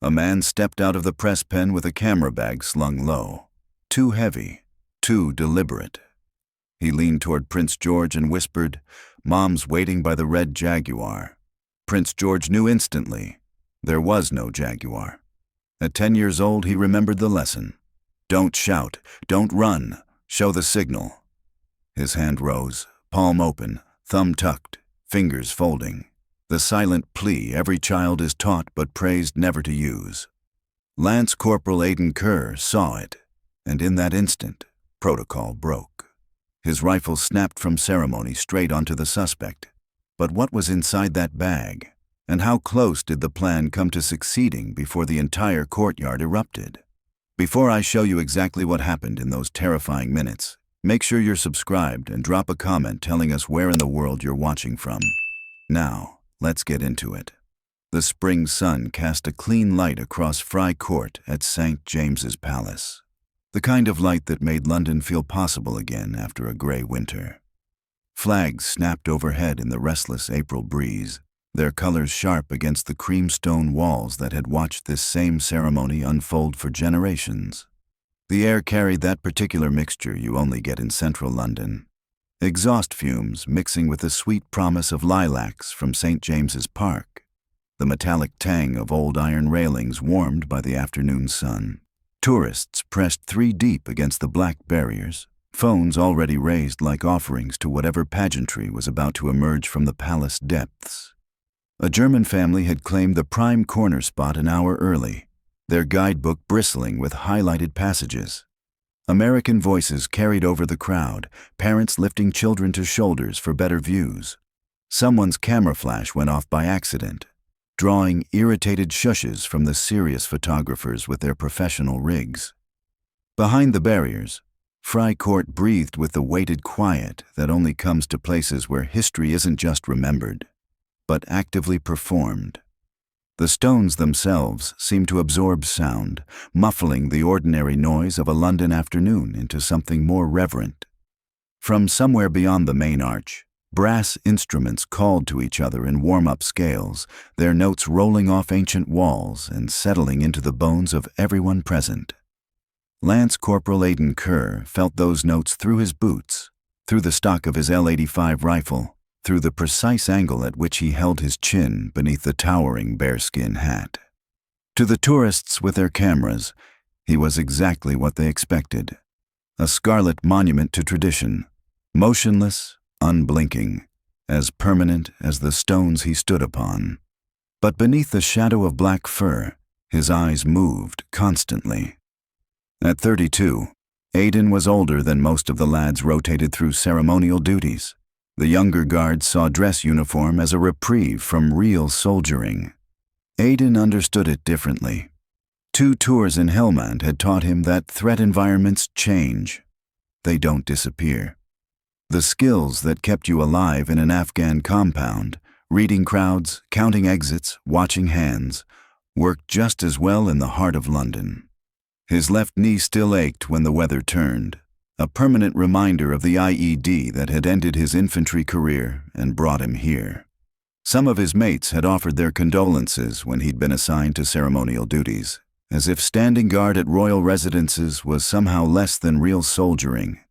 A man stepped out of the press pen with a camera bag slung low. Too heavy, too deliberate. He leaned toward Prince George and whispered, "Mom's waiting by the red Jaguar." Prince George knew instantly. There was no Jaguar. At 10 years old, he remembered the lesson. Don't shout, don't run, show the signal. His hand rose, palm open, thumb tucked, fingers folding. The silent plea every child is taught but praised never to use. Lance Corporal Aiden Kerr saw it, and in that instant, protocol broke. His rifle snapped from ceremony straight onto the suspect. But what was inside that bag? And how close did the plan come to succeeding before the entire courtyard erupted? Before I show you exactly what happened in those terrifying minutes, make sure you're subscribed and drop a comment telling us where in the world you're watching from. Now, let's get into it. The spring sun cast a clean light across Fry Court at St. James's Palace. The kind of light that made London feel possible again after a gray winter. Flags snapped overhead in the restless April breeze, their colors sharp against the creamstone walls that had watched this same ceremony unfold for generations. The air carried that particular mixture you only get in central London. Exhaust fumes mixing with the sweet promise of lilacs from St. James's Park. The metallic tang of old iron railings warmed by the afternoon sun. Tourists pressed 3 deep against the black barriers, phones already raised like offerings to whatever pageantry was about to emerge from the palace depths. A German family had claimed the prime corner spot an hour early, their guidebook bristling with highlighted passages. American voices carried over the crowd, parents lifting children to shoulders for better views. Someone's camera flash went off by accident, drawing irritated shushes from the serious photographers with their professional rigs. Behind the barriers, Fry Court breathed with the weighted quiet that only comes to places where history isn't just remembered, but actively performed. The stones themselves seemed to absorb sound, muffling the ordinary noise of a London afternoon into something more reverent. From somewhere beyond the main arch, brass instruments called to each other in warm-up scales, their notes rolling off ancient walls and settling into the bones of everyone present. Lance Corporal Aiden Kerr felt those notes through his boots, through the stock of his L85 rifle, through the precise angle at which he held his chin beneath the towering bearskin hat. To the tourists with their cameras, he was exactly what they expected. A scarlet monument to tradition, motionless, unblinking, as permanent as the stones he stood upon. But beneath the shadow of black fur, his eyes moved constantly. At 32, Aiden was older than most of the lads rotated through ceremonial duties. The younger guards saw dress uniform as a reprieve from real soldiering. Aiden understood it differently. 2 tours in Helmand had taught him that threat environments change. They don't disappear. The skills that kept you alive in an Afghan compound, reading crowds, counting exits, watching hands, worked just as well in the heart of London. His left knee still ached when the weather turned, a permanent reminder of the IED that had ended his infantry career and brought him here. Some of his mates had offered their condolences when he'd been assigned to ceremonial duties, as if standing guard at royal residences was somehow less than real soldiering.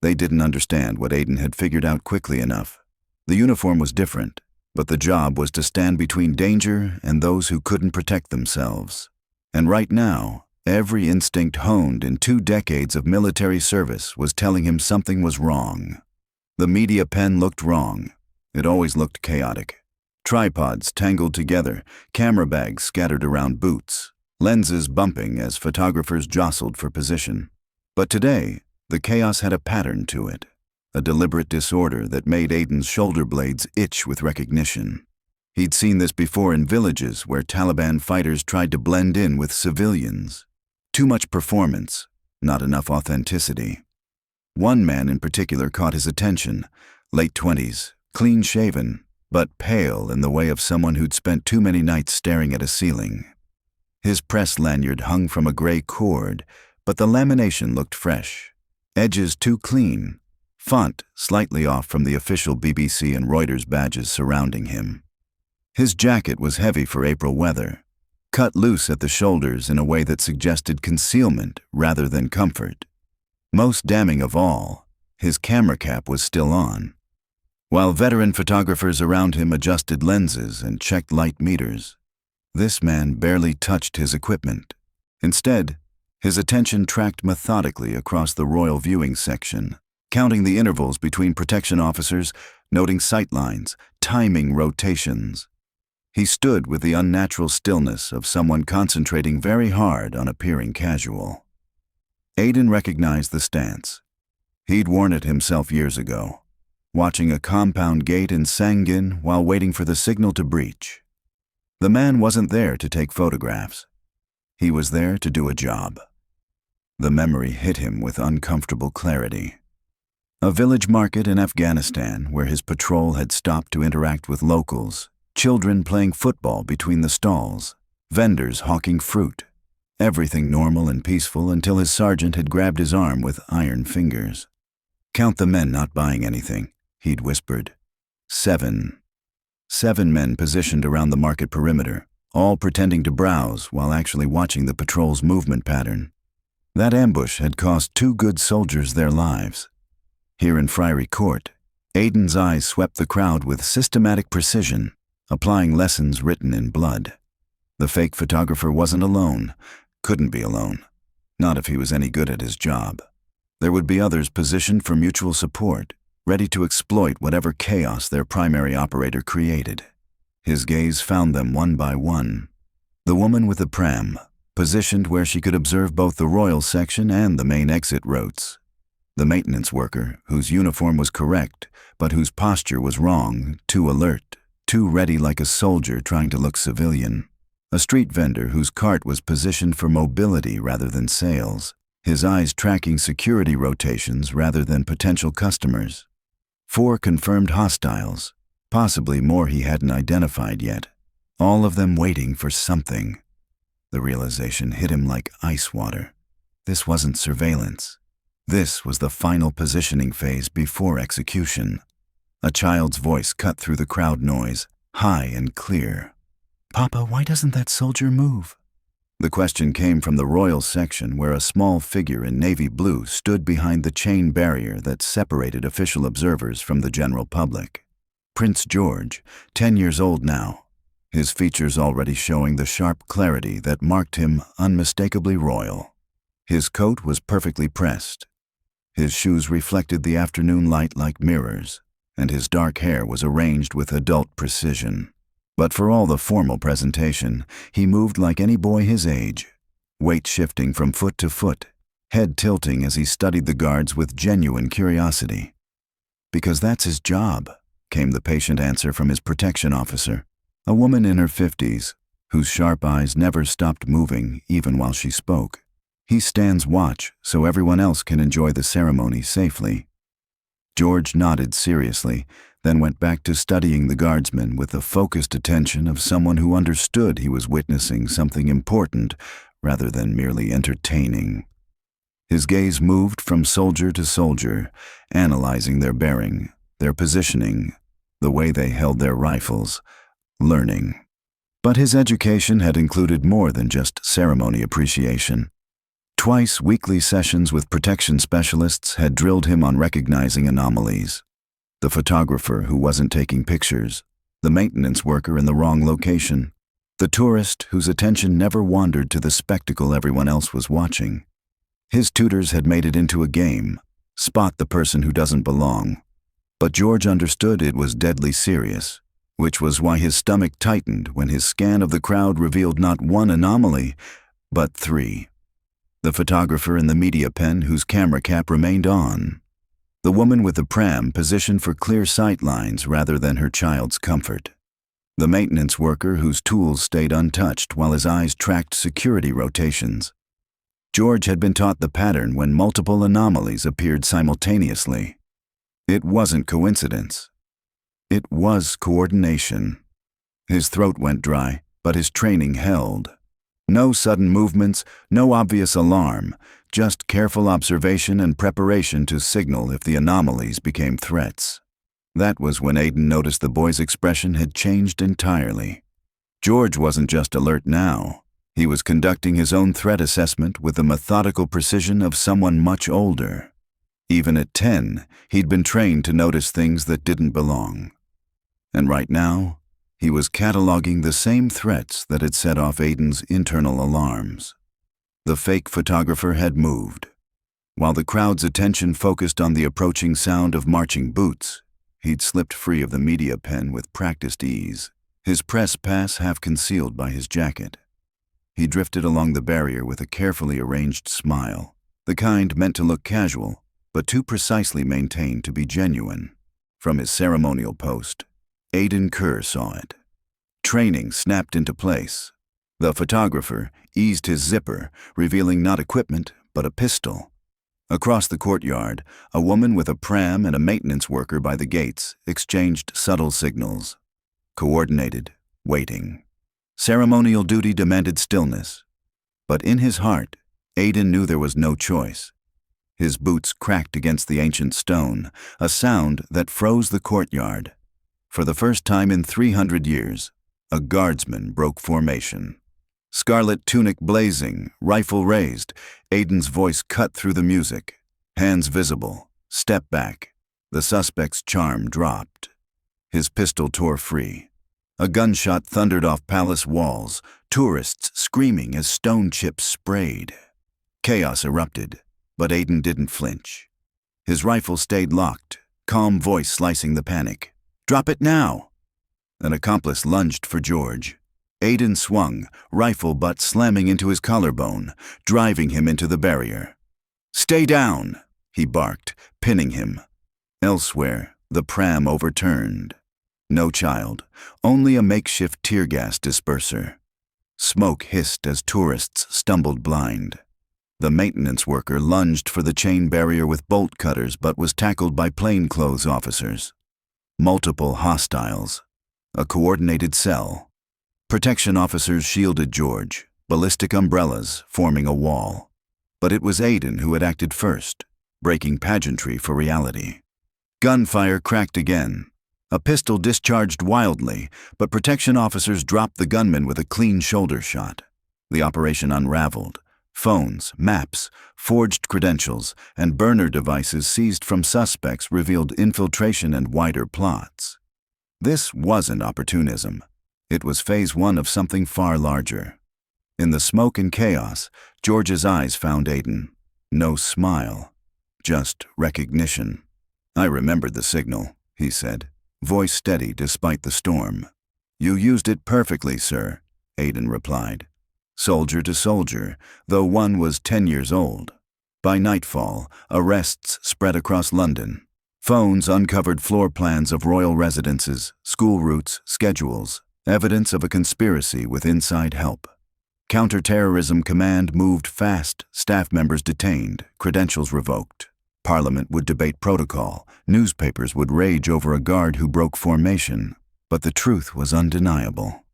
They didn't understand what Aiden had figured out quickly enough. The uniform was different, but the job was to stand between danger and those who couldn't protect themselves. And right now, every instinct honed in 2 decades of military service was telling him something was wrong. The media pen looked wrong. It always looked chaotic. Tripods tangled together, camera bags scattered around boots, lenses bumping as photographers jostled for position. But today, the chaos had a pattern to it, a deliberate disorder that made Aiden's shoulder blades itch with recognition. He'd seen this before in villages where Taliban fighters tried to blend in with civilians. Too much performance, not enough authenticity. One man in particular caught his attention, late 20s, clean-shaven, but pale in the way of someone who'd spent too many nights staring at a ceiling. His press lanyard hung from a gray cord, but the lamination looked fresh. Edges too clean, font slightly off from the official BBC and Reuters badges surrounding him. His jacket was heavy for April weather, cut loose at the shoulders in a way that suggested concealment rather than comfort. Most damning of all, his camera cap was still on. While veteran photographers around him adjusted lenses and checked light meters, this man barely touched his equipment. Instead, his attention tracked methodically across the royal viewing section, counting the intervals between protection officers, noting sight lines, timing rotations. He stood with the unnatural stillness of someone concentrating very hard on appearing casual. Aiden recognized the stance. He'd worn it himself years ago, watching a compound gate in Sangin while waiting for the signal to breach. The man wasn't there to take photographs. He was there to do a job. The memory hit him with uncomfortable clarity. A village market in Afghanistan where his patrol had stopped to interact with locals, children playing football between the stalls, vendors hawking fruit. Everything normal and peaceful until his sergeant had grabbed his arm with iron fingers. "Count the men not buying anything," he'd whispered. 7. 7 men positioned around the market perimeter, all pretending to browse while actually watching the patrol's movement pattern. That ambush had cost 2 good soldiers their lives. Here in Friary Court, Aiden's eyes swept the crowd with systematic precision, applying lessons written in blood. The fake photographer wasn't alone, couldn't be alone, not if he was any good at his job. There would be others positioned for mutual support, ready to exploit whatever chaos their primary operator created. His gaze found them one by one. The woman with the pram, positioned where she could observe both the royal section and the main exit routes. The maintenance worker, whose uniform was correct, but whose posture was wrong, too alert, too ready like a soldier trying to look civilian. A street vendor whose cart was positioned for mobility rather than sales, his eyes tracking security rotations rather than potential customers. 4 confirmed hostiles, possibly more he hadn't identified yet, all of them waiting for something. The realization hit him like ice water. This wasn't surveillance. This was the final positioning phase before execution. A child's voice cut through the crowd noise, high and clear. "Papa, why doesn't that soldier move?" The question came from the royal section where a small figure in navy blue stood behind the chain barrier that separated official observers from the general public. Prince George, 10 years old now, his features already showing the sharp clarity that marked him unmistakably royal. His coat was perfectly pressed. His shoes reflected the afternoon light like mirrors, and his dark hair was arranged with adult precision. But for all the formal presentation, he moved like any boy his age, weight shifting from foot to foot, head tilting as he studied the guards with genuine curiosity. "Because that's his job," came the patient answer from his protection officer, a woman in her 50s, whose sharp eyes never stopped moving even while she spoke. "He stands watch so everyone else can enjoy the ceremony safely." George nodded seriously, then went back to studying the guardsmen with the focused attention of someone who understood he was witnessing something important rather than merely entertaining. His gaze moved from soldier to soldier, analyzing their bearing, their positioning, the way they held their rifles, learning. But his education had included more than just ceremony appreciation. Twice weekly sessions with protection specialists had drilled him on recognizing anomalies. The photographer who wasn't taking pictures, the maintenance worker in the wrong location, the tourist whose attention never wandered to the spectacle everyone else was watching. His tutors had made it into a game, spot the person who doesn't belong. But George understood it was deadly serious, which was why his stomach tightened when his scan of the crowd revealed not 1 anomaly, but 3. The photographer in the media pen whose camera cap remained on. The woman with the pram positioned for clear sight lines rather than her child's comfort. The maintenance worker whose tools stayed untouched while his eyes tracked security rotations. George had been taught the pattern when multiple anomalies appeared simultaneously. It wasn't coincidence. It was coordination. His throat went dry, but his training held. No sudden movements, no obvious alarm, just careful observation and preparation to signal if the anomalies became threats. That was when Aiden noticed the boy's expression had changed entirely. George wasn't just alert now, He was conducting his own threat assessment with the methodical precision of someone much older. Even at 10, he'd been trained to notice things that didn't belong. And right now, he was cataloging the same threats that had set off Aiden's internal alarms. The fake photographer had moved. While the crowd's attention focused on the approaching sound of marching boots, he'd slipped free of the media pen with practiced ease, his press pass half concealed by his jacket. He drifted along the barrier with a carefully arranged smile, the kind meant to look casual, but too precisely maintained to be genuine. From his ceremonial post, Aiden Kerr saw it. Training snapped into place. The photographer eased his zipper, revealing not equipment, but a pistol. Across the courtyard, a woman with a pram and a maintenance worker by the gates exchanged subtle signals. Coordinated, waiting. Ceremonial duty demanded stillness. But in his heart, Aiden knew there was no choice. His boots cracked against the ancient stone, a sound that froze the courtyard. For the first time in 300 years, a guardsman broke formation. Scarlet tunic blazing, rifle raised, Aiden's voice cut through the music. Hands visible, step back. The suspect's charm dropped. His pistol tore free. A gunshot thundered off palace walls, tourists screaming as stone chips sprayed. Chaos erupted, but Aiden didn't flinch. His rifle stayed locked, calm voice slicing the panic. "Drop it now!" An accomplice lunged for George. Aiden swung, rifle butt slamming into his collarbone, driving him into the barrier. "Stay down!" he barked, pinning him. Elsewhere, the pram overturned. No child, only a makeshift tear gas disperser. Smoke hissed as tourists stumbled blind. The maintenance worker lunged for the chain barrier with bolt cutters but was tackled by plainclothes officers. Multiple hostiles. A coordinated cell. Protection officers shielded George, ballistic umbrellas forming a wall. But it was Aiden who had acted first, breaking pageantry for reality. Gunfire cracked again. A pistol discharged wildly, but protection officers dropped the gunman with a clean shoulder shot. The operation unraveled. Phones, maps, forged credentials, and burner devices seized from suspects revealed infiltration and wider plots. This wasn't opportunism. It was phase one of something far larger. In the smoke and chaos, George's eyes found Aiden. No smile, just recognition. "I remembered the signal," he said, voice steady despite the storm. "You used it perfectly, sir," Aiden replied. Soldier to soldier, though one was 10 years old. By nightfall, arrests spread across London. Phones uncovered floor plans of royal residences, school routes, schedules, evidence of a conspiracy with inside help. Counter-terrorism command moved fast, staff members detained, credentials revoked. Parliament would debate protocol, newspapers would rage over a guard who broke formation, but the truth was undeniable.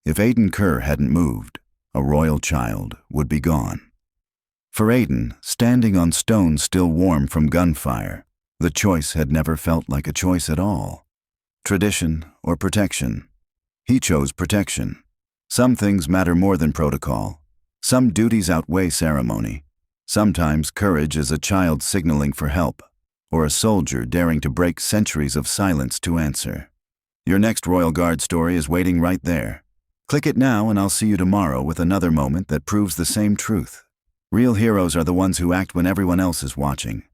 If Aiden Kerr hadn't moved, a royal child would be gone. For Aiden, standing on stone still warm from gunfire, the choice had never felt like a choice at all. Tradition or protection? He chose protection. Some things matter more than protocol. Some duties outweigh ceremony. Sometimes courage is a child signaling for help, or a soldier daring to break centuries of silence to answer. Your next Royal Guard story is waiting right there. Click it now and I'll see you tomorrow with another moment that proves the same truth. Real heroes are the ones who act when everyone else is watching.